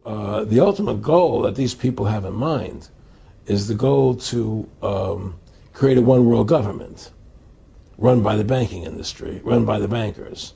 the ultimate goal that these people have in mind is the goal to create a one world government run by the banking industry, run by the bankers,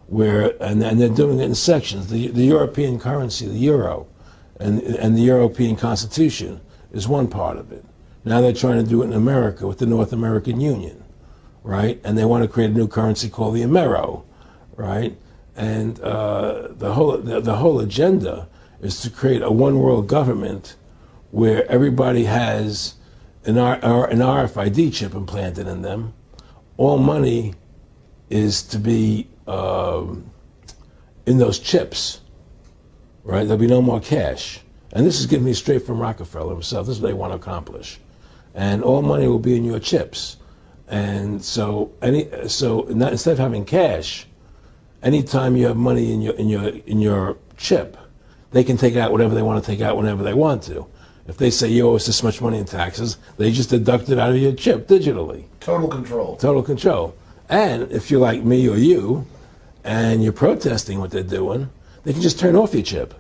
and they're doing it in sections. The European currency, the euro, and the European Constitution is one part of it. Now they're trying to do it in America with the North American Union, right? And they want to create a new currency called the Amero, right? And the whole agenda is to create a one world government where everybody has an RFID chip implanted in them. All money is to be in those chips, right? There'll be no more cash. And this is given me straight from Rockefeller himself. This is what they want to accomplish. And all money will be in your chips. And so instead of having cash, anytime you have money in your chip, they can take out whatever they want to take out whenever they want to. If they say you owe us this much money in taxes, they just deduct it out of your chip digitally. Total control. Total control. And if you're like me or you, and you're protesting what they're doing, they can just turn off your chip.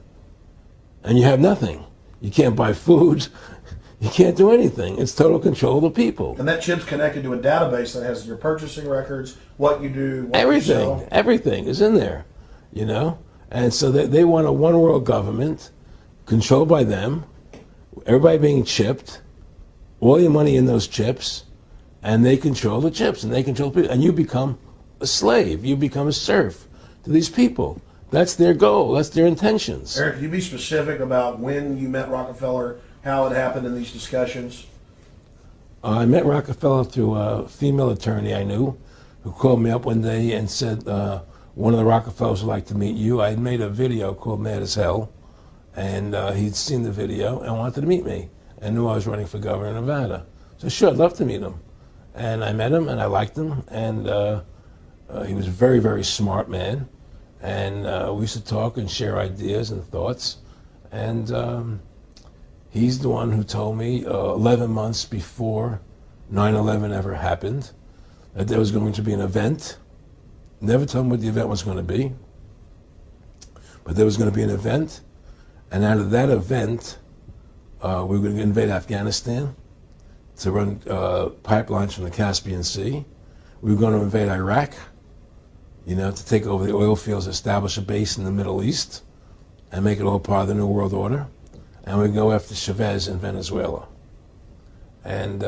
And you have nothing. You can't buy food. You can't do anything. It's total control of the people. And that chip's connected to a database that has your purchasing records, what you do, what everything, you sell. Everything is in there, you know? And so they want a one world government controlled by them, everybody being chipped, all your money in those chips, and they control the chips, and they control people. And you become a slave. You become a serf to these people. That's their goal. That's their intentions. Eric, can you be specific about when you met Rockefeller, how it happened in these discussions? I met Rockefeller through a female attorney I knew who called me up one day and said, one of the Rockefellers would like to meet you. I had made a video called Mad as Hell, and he'd seen the video and wanted to meet me and knew I was running for governor of Nevada. So sure, I'd love to meet him. And I met him and I liked him, and he was a very, very smart man. And we used to talk and share ideas and thoughts. And he's the one who told me 11 months before 9/11 ever happened that there was going to be an event. Never told me what the event was going to be, but there was going to be an event. And out of that event, we were going to invade Afghanistan to run pipelines from the Caspian Sea. We were going to invade Iraq, you know, to take over the oil fields, establish a base in the Middle East, and make it all part of the New World Order. And we go after Chavez in Venezuela. And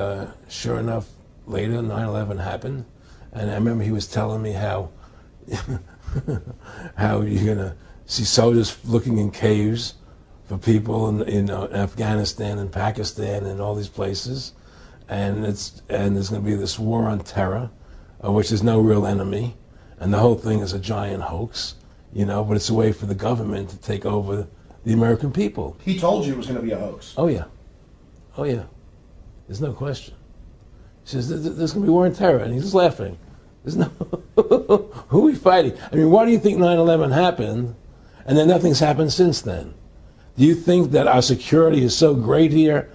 sure enough, later 9/11 happened. And I remember he was telling me how how you're going to see soldiers looking in caves for people in Afghanistan and Pakistan and all these places. And there's going to be this war on terror, which is no real enemy. And the whole thing is a giant hoax, you know, but it's a way for the government to take over the American people. He told you it was going to be a hoax. Oh, yeah. Oh, yeah. There's no question. He says, there's going to be war on terror. And he's just laughing. There's no... Who are we fighting? I mean, why do you think 9/11 happened and then nothing's happened since then? Do you think that our security is so great here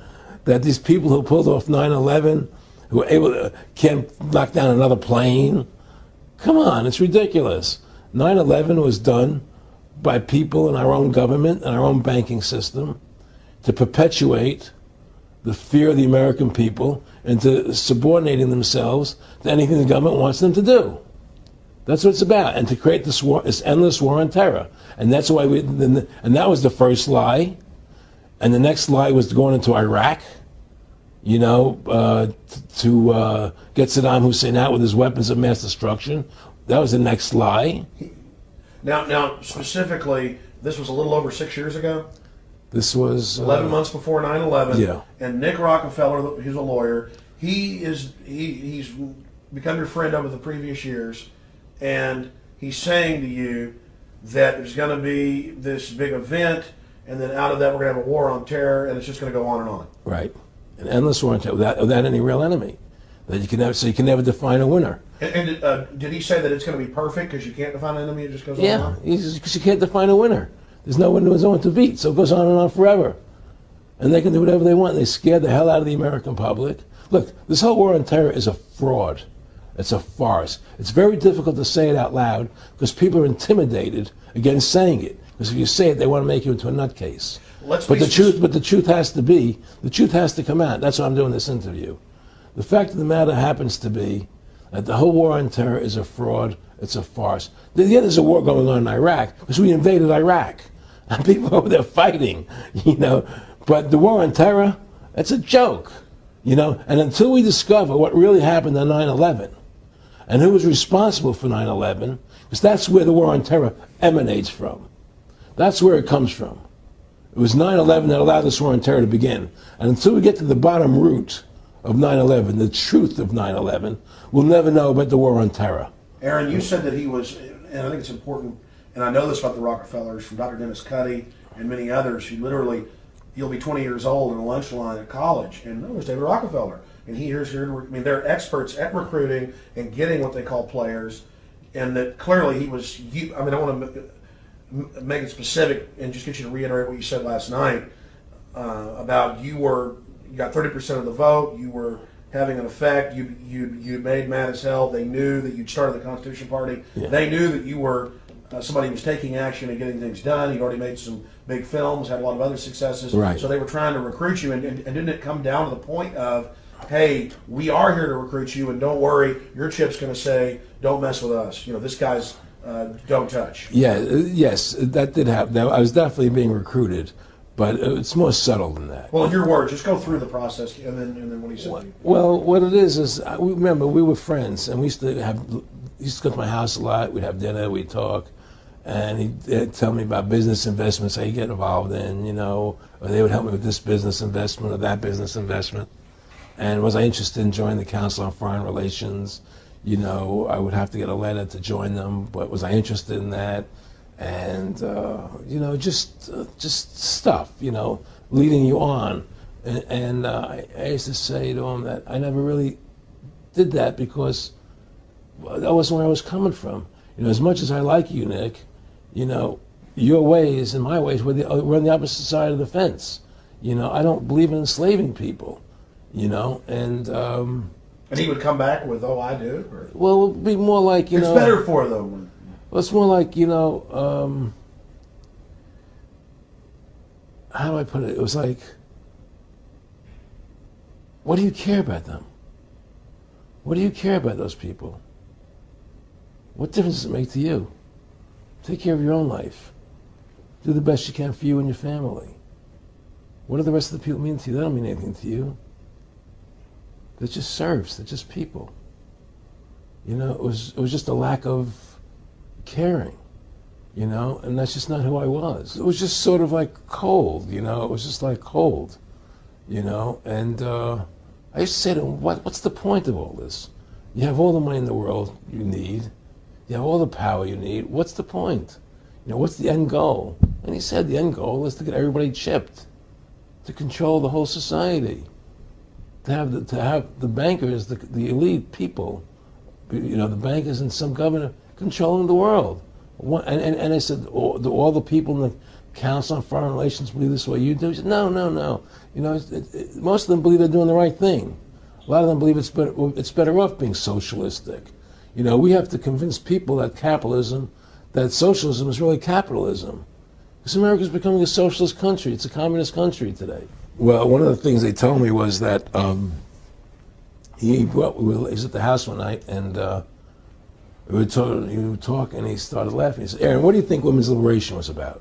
that these people who pulled off 9/11, who were able to, can't knock down another plane? Come on, it's ridiculous. 9/11 was done by people in our own government and our own banking system to perpetuate the fear of the American people into subordinating themselves to anything the government wants them to do. That's what it's about, and to create this war, this endless war on terror. And that's why and that was the first lie. And the next lie was going into Iraq, you know, to get Saddam Hussein out with his weapons of mass destruction. That was the next lie. Now, specifically, this was a little over 6 years ago. This was 11 months before 9/11. Yeah. And Nick Rockefeller, he's a lawyer. He's become your friend over the previous years, and he's saying to you that there's going to be this big event, and then out of that we're going to have a war on terror, and it's just going to go on and on. Right, an endless war on terror without any real enemy. That you can never, so you can never define a winner. And did he say that it's going to be perfect because you can't define an enemy? It just goes on and on. Yeah, because you can't define a winner. There's no one to beat, so it goes on and on forever. And they can do whatever they want. They scare the hell out of the American public. Look, this whole war on terror is a fraud. It's a farce. It's very difficult to say it out loud because people are intimidated against saying it. Because if you say it, they want to make you into a nutcase. Let's But be the truth has to come out. That's why I'm doing this interview. The fact of the matter happens to be that the whole war on terror is a fraud. It's a farce. Yeah, there's a war going on in Iraq because we invaded Iraq, and people over there fighting, you know. But the war on terror, it's a joke, you know. And until we discover what really happened on 9/11 and who was responsible for 9/11, because that's where the war on terror emanates from. That's where it comes from. It was 9/11 that allowed this war on terror to begin. And until we get to the bottom root of 9/11, the truth of 9/11, we'll never know about the war on terror. Aaron, you said that he was, and I think it's important, and I know this about the Rockefellers from Dr. Dennis Cuddy and many others who literally, you'll be 20 years old in a lunch line at college, and there's David Rockefeller. And here's here. I mean, they're experts at recruiting and getting what they call players, and that clearly he was, I mean, I want to make it specific and just get you to reiterate what you said last night about you got 30% of the vote, you were having an effect, you made mad as hell. They knew that you'd started the Constitution Party. Yeah. They knew that you were somebody who was taking action and getting things done. You'd already made some big films, had a lot of other successes. Right. So they were trying to recruit you, and didn't it come down to the point of, hey, we are here to recruit you, and don't worry, your chip's going to say, don't mess with us. You know, this guy's don't touch. Yeah, yes, that did happen. I was definitely being recruited, but it's more subtle than that. Well, in your words, just go through the process, and then what he said. Well, what it is remember we were friends, and we used to go to my house a lot. We'd have dinner, we'd talk, and he'd tell me about business investments I get involved in, you know, or they would help me with this business investment or that business investment. And was I interested in joining the Council on Foreign Relations? You know, I would have to get a letter to join them, but was I interested in that? And, you know, just stuff, you know, leading you on. And I used to say to him that I never really did that because that wasn't where I was coming from. You know, as much as I like you, Nick, you know, your ways and my ways, we're on the opposite side of the fence. You know, I don't believe in enslaving people, you know, and he would come back with, oh, I do? Or? Well, it would be more like, you know. It's better for them. Well, it's more like, you know, how do I put it? It was like, what do you care about them? What do you care about those people? What difference does it make to you? Take care of your own life. Do the best you can for you and your family. What do the rest of the people mean to you? They don't mean anything to you. They're just serfs. They're just people. You know, it was just a lack of caring, you know, and that's just not who I was. It was just sort of like cold, you know. It was just like cold, you know. And I used to say to him, what's the point of all this? You have all the money in the world you need. You have all the power you need. What's the point? You know, what's the end goal? And he said the end goal is to get everybody chipped, to control the whole society, to have the bankers, the elite people, you know, the bankers and some governor controlling the world. And I said, do all the people in the Council on Foreign Relations believe this way you do? He said, no. You know, most of them believe they're doing the right thing. A lot of them believe it's better off being socialistic. You know, we have to convince people that socialism is really capitalism. Because America's becoming a socialist country. It's a communist country today. Well, one of the things they told me was that he was at the house one night, and we were talking, and he started laughing. He said, Aaron, what do you think women's liberation was about?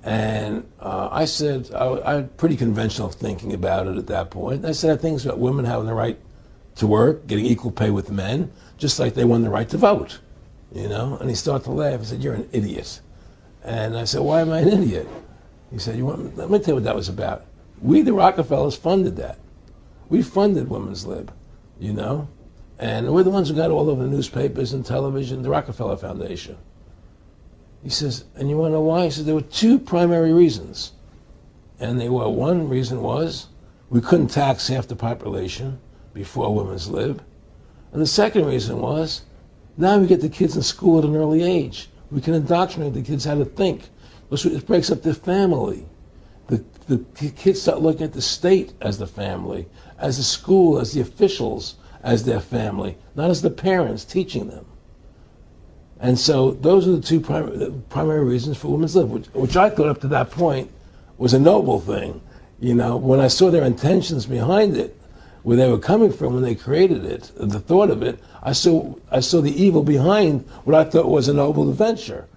And I said, I had pretty conventional thinking about it at that point. I said, I think it's about women having the right to work, getting equal pay with men, just like they won the right to vote, you know? And he started to laugh. He said, you're an idiot. And I said, why am I an idiot? He said, let me tell you what that was about. We, the Rockefellers, funded that. We funded women's lib, you know? And we're the ones who got all over the newspapers and television, the Rockefeller Foundation. He says, and you want to know why? He says, there were two primary reasons. And one reason was we couldn't tax half the population before women's lib. And the second reason was, now we get the kids in school at an early age. We can indoctrinate the kids how to think. It breaks up their family. The kids start looking at the state as the family, as the school, as the officials, as their family, not as the parents teaching them. And so those are the two primary reasons for women's lib, which I thought up to that point was a noble thing. You know, when I saw their intentions behind it, where they were coming from when they created it, the thought of it, I saw the evil behind what I thought was a noble venture.